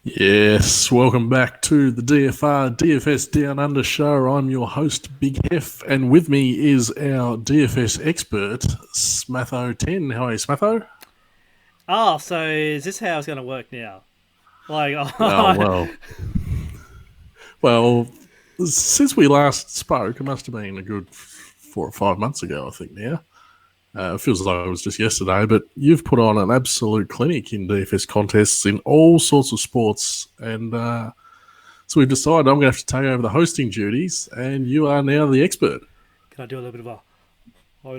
Yes, welcome back to the DFS Down Under show. I'm your host, Big Hef, and with me is our DFS expert, Smatho10. How are you, Smatho? Oh, so is this how it's going to work now? Like, Oh, well, since we last spoke, it must have been a good 4 or 5 months ago, I think now. It feels like it was just yesterday, but you've put on an absolute clinic in DFS contests in all sorts of sports, and so we've decided I'm going to have to take over the hosting duties, and you are now the expert. can I do a little bit of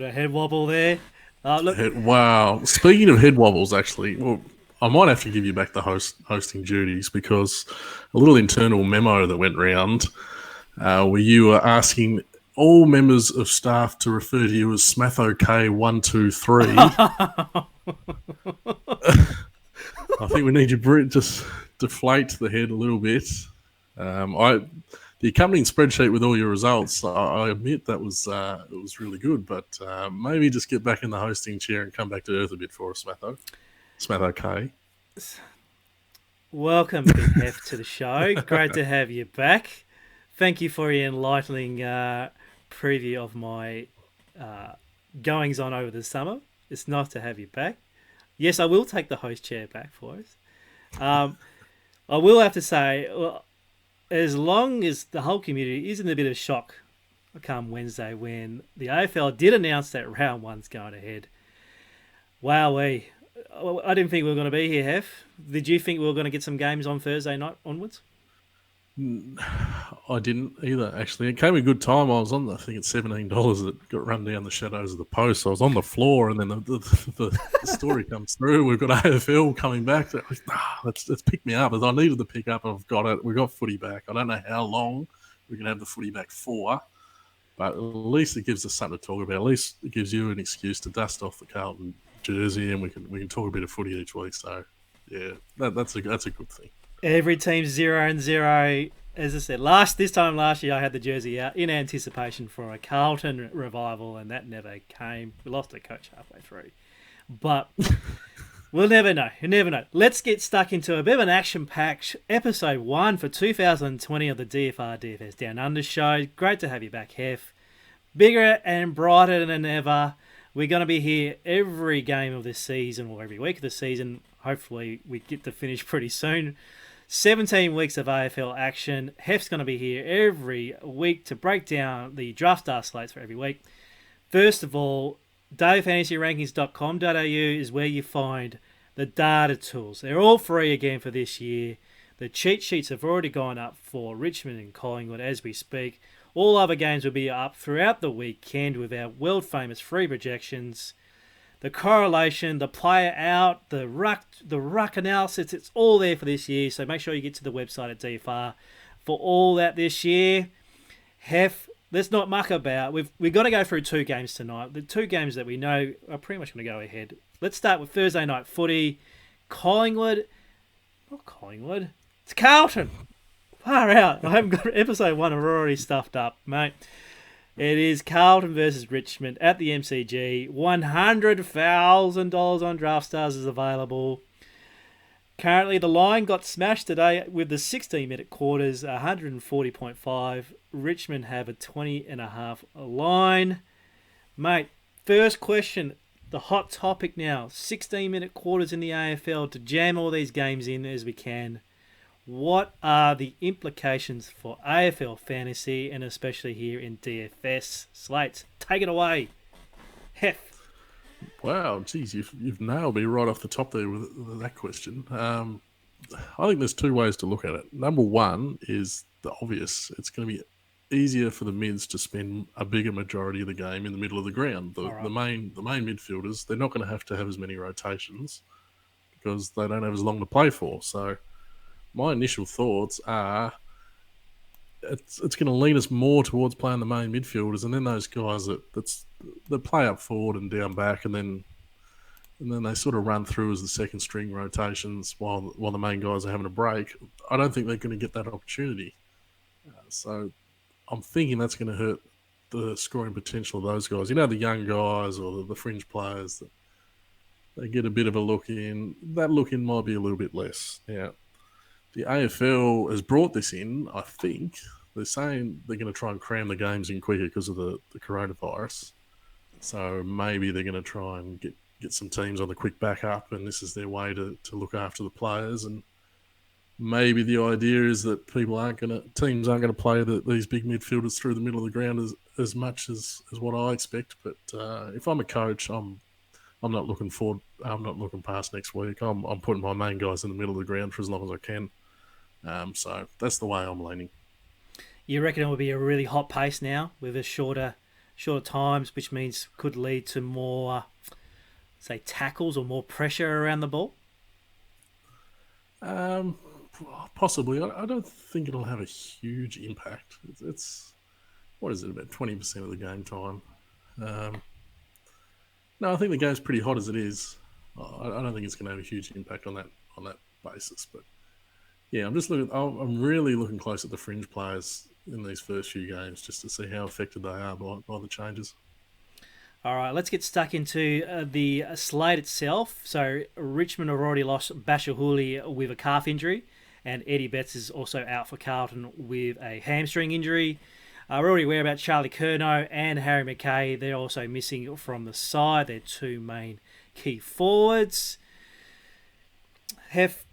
a head wobble there? Look, Wow. Speaking of head wobbles, actually, well, I might have to give you back the hosting duties because a little internal memo that went round where you were asking all members of staff to refer to you as Smatho K123. I think we need you to just deflate the head a little bit. The accompanying spreadsheet with all your results, I admit that was it was really good, but maybe just get back in the hosting chair and come back to earth a bit for us, Smatho K. welcome, Big Hef, to the show. Great to have you back. Thank you for your enlightening preview of my uh, goings on over the summer. It's nice to have you back. Yes, I will take the host chair back for us. Um, I will have to say, well, as long as the whole community is in a bit of shock come Wednesday when the AFL did announce that round one's going ahead. Wowee. I didn't think we were going to be here, Hef. Did you think we were going to get some games on Thursday night onwards? I didn't either, actually. It came a good time. I was on, I think it's $17 that got run down the shadows of the post. I was on the floor, and then the story comes through. We've got AFL coming back. Let's pick me up. As I needed the pick up, I've got it. We've got footy back. I don't know how long we can have the footy back for, but at least it gives us something to talk about. At least it gives you an excuse to dust off the Carlton jersey, and we can talk a bit of footy each week. So, yeah, that's a good thing. Every team's 0-0. As I said, this time last year I had the jersey out in anticipation for a Carlton revival, and that never came. We lost a coach halfway through. But we'll never know. You never know. Let's get stuck into a bit of an action-packed episode 1 for 2020 of the DFS Down Under show. Great to have you back, Hef. Bigger and brighter than ever. We're going to be here every game of this season, or every week of the season. Hopefully we get to finish pretty soon. 17 weeks of AFL action. Hef's going to be here every week to break down the draft star slates for every week. First of all, dailyfantasyrankings.com.au is where you find the data tools. They're all free again for this year. The cheat sheets have already gone up for Richmond and Collingwood as we speak. All other games will be up throughout the weekend with our world famous free projections. The correlation, the player out, the ruck analysis, it's all there for this year. So make sure you get to the website at DFR for all that this year. Hef, let's not muck about. We've got to go through two games tonight. The two games that we know are pretty much going to go ahead. Let's start with Thursday night footy. Collingwood. Not Collingwood. It's Carlton. Far out. I haven't got episode 1. I've already stuffed up, mate. It is Carlton versus Richmond at the MCG. $100,000 on Draft Stars is available. Currently, the line got smashed today with the 16-minute quarters, 140.5. Richmond have a 20.5 line. Mate, first question, the hot topic now. 16-minute quarters in the AFL to jam all these games in as we can. What are the implications for AFL fantasy and especially here in DFS slates? Take it away, Hef. Wow, geez, you've nailed me right off the top there with that question. I think there's two ways to look at it. Number one is the obvious. It's going to be easier for the mids to spend a bigger majority of the game in the middle of the ground. The main midfielders, they're not going to have as many rotations because they don't have as long to play for. So my initial thoughts are it's going to lean us more towards playing the main midfielders, and then those guys that play up forward and down back, and then they sort of run through as the second string rotations while the main guys are having a break. I don't think they're going to get that opportunity. So I'm thinking that's going to hurt the scoring potential of those guys. You know, the young guys or the fringe players, that they get a bit of a look in. That look in might be a little bit less. Yeah. the AFL has brought this in, I think. They're saying they're going to try and cram the games in quicker because of the coronavirus. So maybe they're going to try and get some teams on the quick back up, and this is their way to look after the players. And maybe the idea is that teams aren't going to play these big midfielders through the middle of the ground as much as what I expect. But if I'm a coach, I'm not looking forward. I'm not looking past next week. I'm putting my main guys in the middle of the ground for as long as I can. So that's the way I'm leaning. You reckon it will be a really hot pace now with a shorter times, which means could lead to more, say, tackles or more pressure around the ball? Um, Possibly. I don't think it'll have a huge impact. It's what is it, about 20% of the game time. Um, no, I think the game's pretty hot as it is. I don't think it's going to have a huge impact on that basis. But yeah, I'm really looking close at the fringe players in these first few games just to see how affected they are by the changes. All right, let's get stuck into the slate itself. So Richmond have already lost Bashahuli with a calf injury, and Eddie Betts is also out for Carlton with a hamstring injury. We're already aware about Charlie Curnow and Harry McKay. They're also missing from the side. They're two main key forwards. Hef,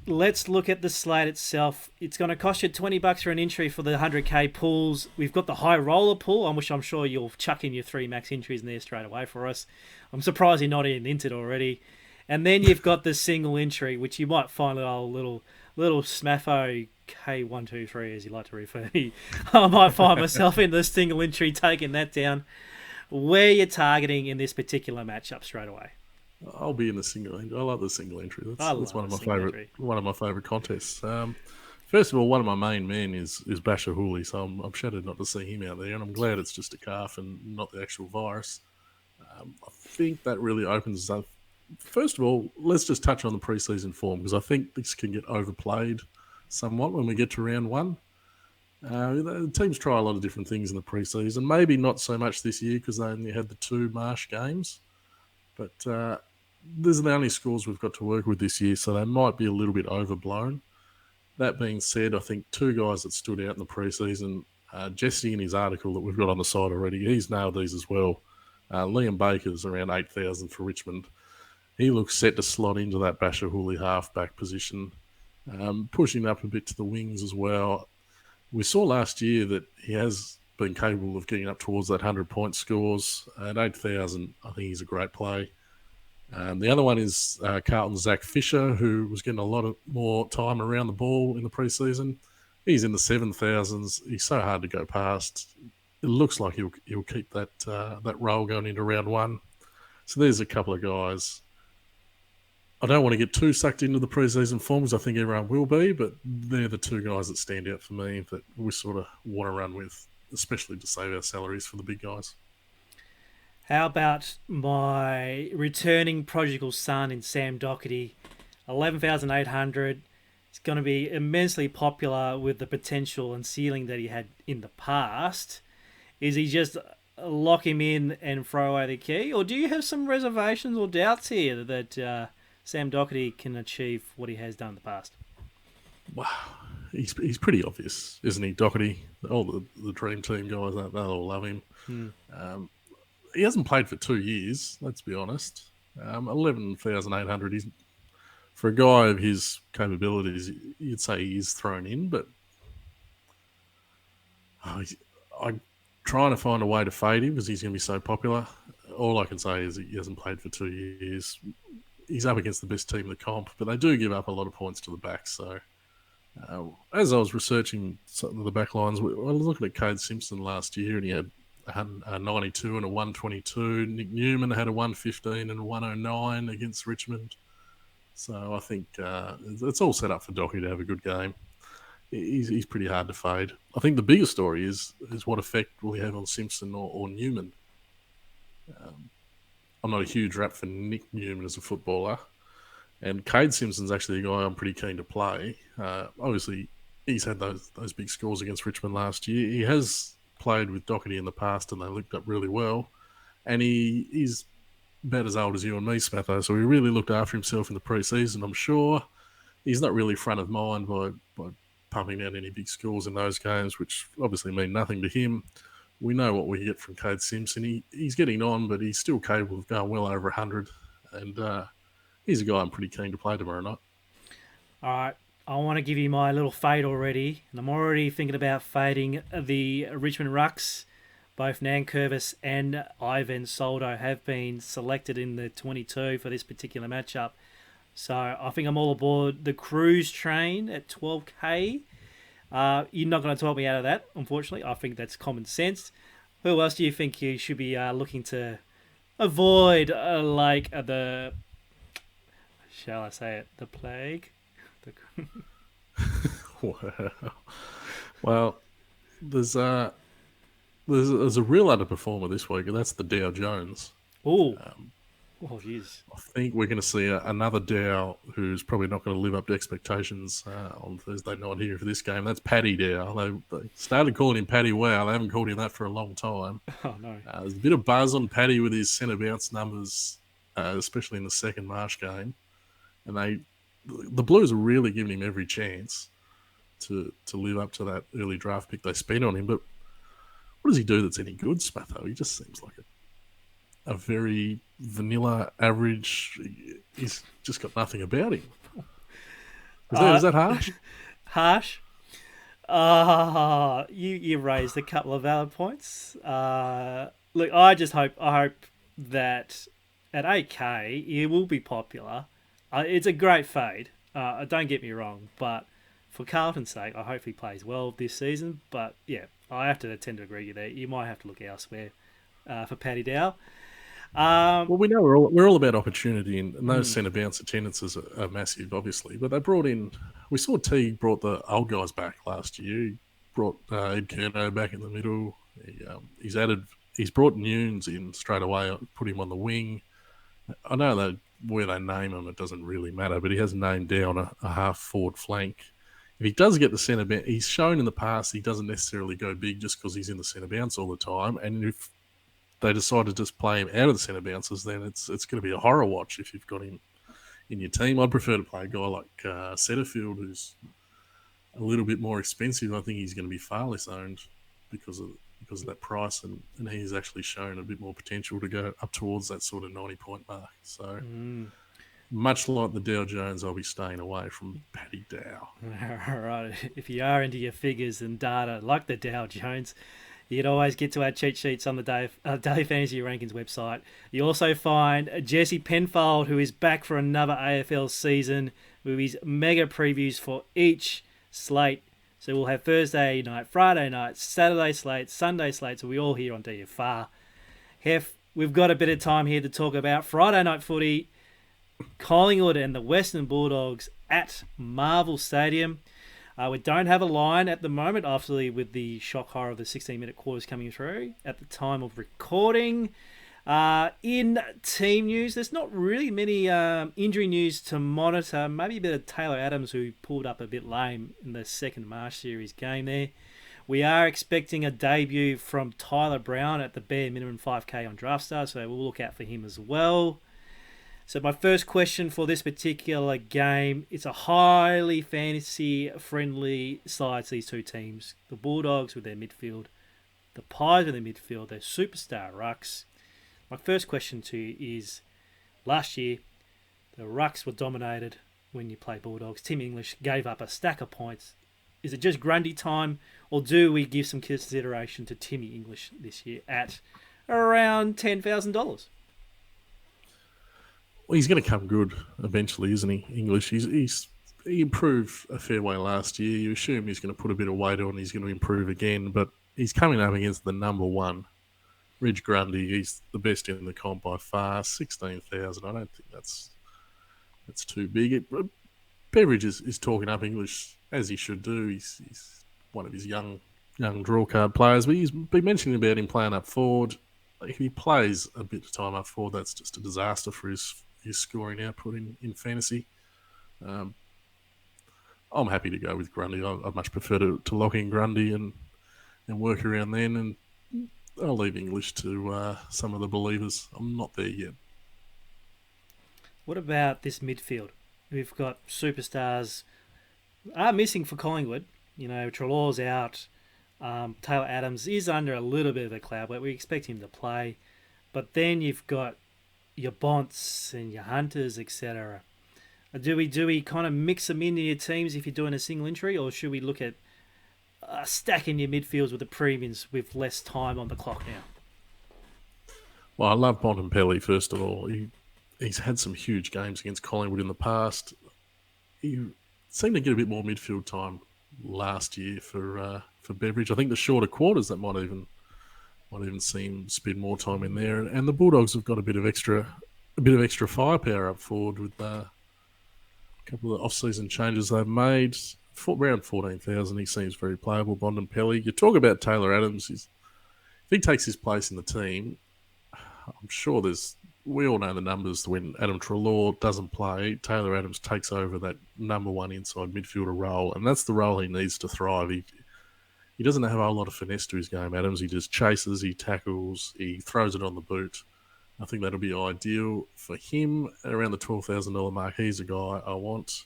let's look at the slate itself. It's going to cost you $20 for an entry for the 100k pools. We've got the high roller pool, on which I'm sure you'll chuck in your 3 max entries in there straight away for us. I'm surprised you're not in entered already. And then you've got the single entry, which you might find a little Smatho K123, as you like to refer me. I might find myself in the single entry taking that down. Where you're targeting in this particular matchup straight away? I'll be in the single entry. I love the single entry. I That's love one of my favorite contests. First of all, one of my main men is Basher Hooley, so I'm shattered not to see him out there, and I'm glad it's just a calf and not the actual virus. I think that really opens us up. First of all, let's just touch on the preseason form because I think this can get overplayed somewhat when we get to round one. The teams try a lot of different things in the preseason. Maybe not so much this year because they only had the 2 Marsh games, but these are the only scores we've got to work with this year, so they might be a little bit overblown. That being said, I think 2 guys that stood out in the preseason, Jesse in his article that we've got on the site already, he's nailed these as well. Liam Baker's around 8,000 for Richmond. He looks set to slot into that Basher Hooley halfback position, pushing up a bit to the wings as well. We saw last year that he has been capable of getting up towards that 100-point scores. At 8,000, I think he's a great play. The other one is Carlton's Zach Fisher, who was getting a lot of more time around the ball in the preseason. He's in the 7,000s. He's so hard to go past. It looks like he'll keep that role going into round one. So there's a couple of guys. I don't want to get too sucked into the preseason forms. I think everyone will be, but they're the 2 guys that stand out for me that we sort of want to run with, especially to save our salaries for the big guys. How about my returning prodigal son in Sam Doherty? 11,800. It's going to be immensely popular with the potential and ceiling that he had in the past. Is he just lock him in and throw away the key? Or do you have some reservations or doubts here that Sam Doherty can achieve what he has done in the past? Wow. He's pretty obvious, isn't he, Doherty? All the Dream Team guys, they'll all love him. He hasn't played for 2 years, let's be honest. 11,800. He's, for a guy of his capabilities, you'd say he is thrown in, but I'm trying to find a way to fade him because he's going to be so popular. All I can say is he hasn't played for 2 years. He's up against the best team in the comp, but they do give up a lot of points to the back. So as I was researching some of the back lines, I was looking at Cade Simpson last year, and he had a 92 and a 122. Nick Newman had a 115 and a 109 against Richmond. So I think it's all set up for Docky to have a good game. He's pretty hard to fade. I think the bigger story is what effect will he have on Simpson or Newman. I'm not a huge rap for Nick Newman as a footballer. And Cade Simpson's actually a guy I'm pretty keen to play. Obviously, he's had those big scores against Richmond last year. He has played with Doherty in the past, and they looked up really well. And he's about as old as you and me, Smatho, so he really looked after himself in the pre-season, I'm sure. he's not really front of mind by pumping out any big scores in those games, which obviously mean nothing to him. We know what we get from Cade Simpson. He's getting on, but he's still capable of going well over 100. And he's a guy I'm pretty keen to play tomorrow night. All right. I want to give you my little fade already, and I'm already thinking about fading the Richmond Rucks. Both Nankervis and Ivan Soldo have been selected in the 22 for this particular matchup. So I think I'm all aboard the cruise train at 12k. You're not going to talk me out of that, unfortunately. I think that's common sense. Who else do you think you should be looking to avoid, shall I say it, the plague? Well, there's a real underperformer this week, and that's the Dow Jones. Oh, jeez. I think we're going to see another Dow who's probably not going to live up to expectations on Thursday night here for this game. That's Paddy Dow. They started calling him Paddy Wow. They haven't called him that for a long time. Oh, no. There's a bit of buzz on Paddy with his centre bounce numbers, especially in the second Marsh game. And the Blues are really giving him every chance to live up to that early draft pick they spent on him. But what does he do that's any good, Smatho? He just seems like a very vanilla, average. He's just got nothing about him. Is that harsh? Harsh? You raised a couple of valid points. Look, I hope that at 8k he will be popular. It's a great fade. Don't get me wrong, but for Carlton's sake, I hope he plays well this season. But yeah, I have to tend to agree with you there. You might have to look elsewhere for Paddy Dow. Well, we know we're all about opportunity, and those centre bounce attendances are massive, obviously. But they brought in, we saw Teague brought the old guys back last year. He brought Ed Kerno back in the middle. He's brought Nunes in straight away, put him on the wing. I know that where they name him, it doesn't really matter, but he has named down a half forward flank. If he does get the centre bounce, he's shown in the past he doesn't necessarily go big just because he's in the centre bounce all the time. And if they decide to just play him out of the centre bounces, then it's going to be a horror watch if you've got him in your team. I'd prefer to play a guy like Setterfield, who's a little bit more expensive. I think he's going to be far less owned because of that price, and he's actually shown a bit more potential to go up towards that sort of 90-point mark. So much like the Dow Jones, I'll be staying away from Paddy Dow. All right. If you are into your figures and data like the Dow Jones, you can always get to our cheat sheets on the Daily Fantasy Rankings website. You also find Jesse Penfold, who is back for another AFL season with his mega previews for each slate. So we'll have Thursday night, Friday night, Saturday slates, Sunday slates. We all here on DFR. Hef, we've got a bit of time here to talk about Friday night footy, Collingwood and the Western Bulldogs at Marvel Stadium. We don't have a line at the moment, obviously, with the shock horror of the 16-minute quarters coming through at the time of recording. In team news, there's not really many injury news to monitor. Maybe a bit of Taylor Adams, who pulled up a bit lame in the second Marsh Series game there. We are expecting a debut from Tyler Brown at the bare minimum 5k on DraftStar, so we'll look out for him as well. So my first question for this particular game, it's a highly fantasy-friendly side to these two teams. The Bulldogs with their midfield, the Pies with their midfield, their superstar rucks. My first question to you is, last year, the rucks were dominated when you play Bulldogs. Tim English gave up a stack of points. Is it just Grundy time, or do we give some consideration to Timmy English this year at around $10,000? Well, he's going to come good eventually, isn't he? English. He improved a fair way last year. You assume he's going to put a bit of weight on. He's going to improve again, but he's coming up against the number one, Reg Grundy. He's the best in the comp by far. 16,000. I don't think that's too big. Beveridge is talking up English as he should do. He's one of his young draw card players, but he's been mentioning about him playing up forward. If he plays a bit of time up forward, that's just a disaster for his scoring output in fantasy. I'm happy to go with Grundy. I'd much prefer to lock in Grundy and work around then, and I'll leave English to some of the believers. I'm not there yet. What about this midfield? we've got superstars are missing for Collingwood. You know, Treloar's out. Taylor Adams is under a little bit of a cloud, but we expect him to play. But then you've got your Bonts and your Hunters, etc. Do we kind of mix them into your teams if you're doing a single injury, or should we look at stacking your midfields with the premiums with less time on the clock now? Well, I love Bontempelli, first of all. He's had some huge games against Collingwood in the past. He seemed to get a bit more midfield time last year for Beveridge. I think the shorter quarters that might even see him spend more time in there. And the Bulldogs have got a bit of extra firepower up forward with a couple of off-season changes they've made. Around 14,000, he seems very playable. Bontempelli. You talk about Taylor Adams. If he takes his place in the team, I'm sure we all know the numbers. When Adam Treloar doesn't play, Taylor Adams takes over that number one inside midfielder role, and that's the role he needs to thrive. He doesn't have a lot of finesse to his game, Adams. He just chases, he tackles, he throws it on the boot. I think that'll be ideal for him. Around the $12,000 mark, he's a guy I want.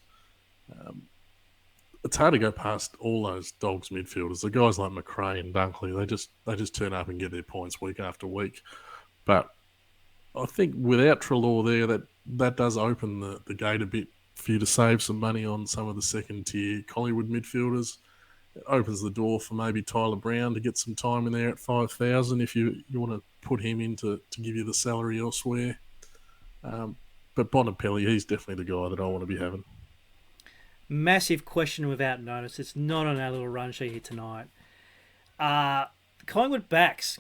It's hard to go past all those Dogs midfielders. The guys like McRae and Dunkley, they just turn up and get their points week after week. But I think without Treloar there, that does open the gate a bit for you to save some money on some of the second-tier Collingwood midfielders. It opens the door for maybe Tyler Brown to get some time in there at 5,000 if you want to put him in to give you the salary elsewhere. But Bontempelli, he's definitely the guy that I want to be having. Massive question without notice. It's not on our little run sheet here tonight. Collingwood backs.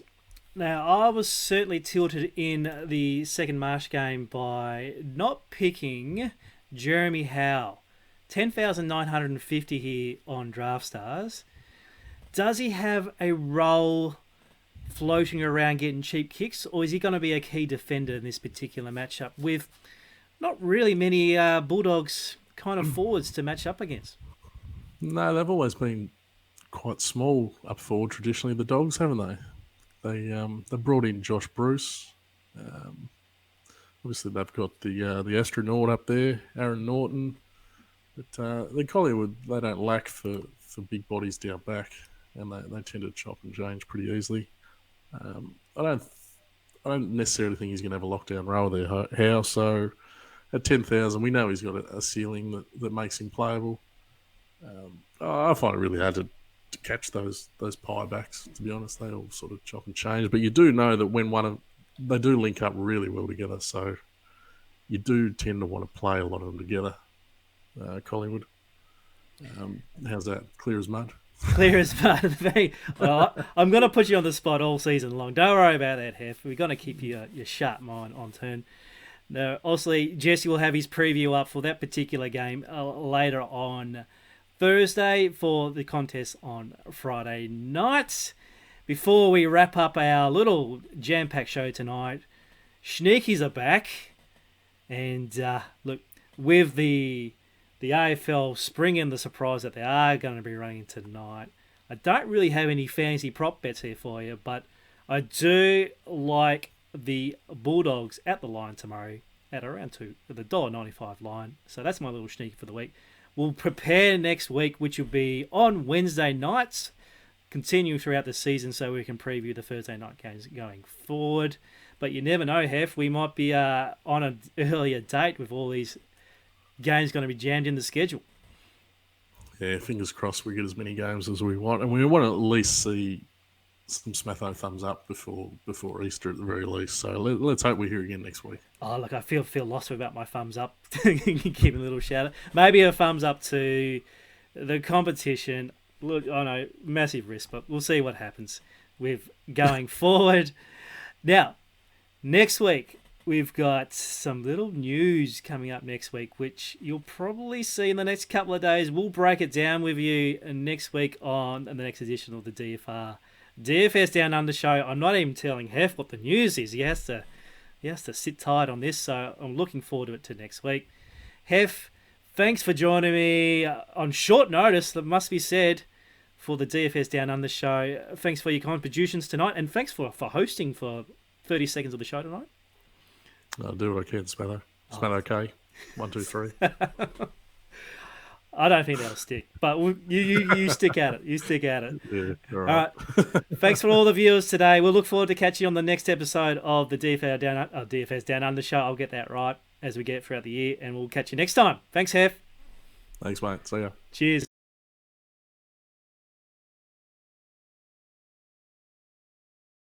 Now, I was certainly tilted in the second Marsh game by not picking Jeremy Howe. 10,950 here on Draft Stars. Does he have a role floating around getting cheap kicks, or is he going to be a key defender in this particular matchup with not really many Bulldogs kind of forwards to match up against? No, they've always been quite small up forward traditionally, the Dogs, haven't they? They brought in Josh Bruce. Obviously, they've got the astronaut up there, Aaron Norton. But the Collingwood, they don't lack for big bodies down back, and they tend to chop and change pretty easily. I don't necessarily think he's going to have a lockdown role there, Howe. So at 10,000, we know he's got a ceiling that makes him playable. I find it really hard to catch those pie backs, to be honest. They all sort of chop and change. But you do know that when they do link up really well together, so you do tend to want to play a lot of them together, Collingwood. How's that? Clear as mud? Clear as mud. Well, I'm going to put you on the spot all season long. Don't worry about that, Hef. We're going to keep your sharp mind on turn. Now, obviously, Jesse will have his preview up for that particular game later on Thursday for the contest on Friday night. Before we wrap up our little jam-packed show tonight, Schneekies are back. And look, with the AFL springing the surprise that they are going to be running tonight, I don't really have any fancy prop bets here for you, but I do like the Bulldogs at the line tomorrow at around the $1.95 line. So that's my little sneaky for the week. We'll prepare next week, which will be on Wednesday nights, continue throughout the season so we can preview the Thursday night games going forward. But you never know, Hef. We might be on an earlier date with all these games going to be jammed in the schedule. Yeah, fingers crossed we get as many games as we want. And we want to at least see some Smatho thumbs up before Easter at the very least. So let's hope we're here again next week. Oh, look, I feel lost about my thumbs up. Give a little shout out. Maybe a thumbs up to the competition. Look, I know, massive risk, but we'll see what happens with going forward. Now, next week, we've got some little news coming up next week, which you'll probably see in the next couple of days. We'll break it down with you next week on the next edition of the DFS Down Under show. I'm not even telling Hef what the news is. He has to sit tight on this, so I'm looking forward to it to next week. Hef, thanks for joining me on short notice, that must be said, for the DFS Down Under show. Thanks for your contributions tonight, and thanks for hosting for 30 seconds of the show tonight. I'll do what I can, Smatho. Smatho, okay. 1, 2, 3. I don't think that'll stick, but you stick at it. You stick at it. Yeah, all All right. right. Thanks for all the viewers today. We'll look forward to catching you on the next episode of the DFS Down Under show. I'll get that right as we get throughout the year, and we'll catch you next time. Thanks, Hef. Thanks, mate. See ya. Cheers.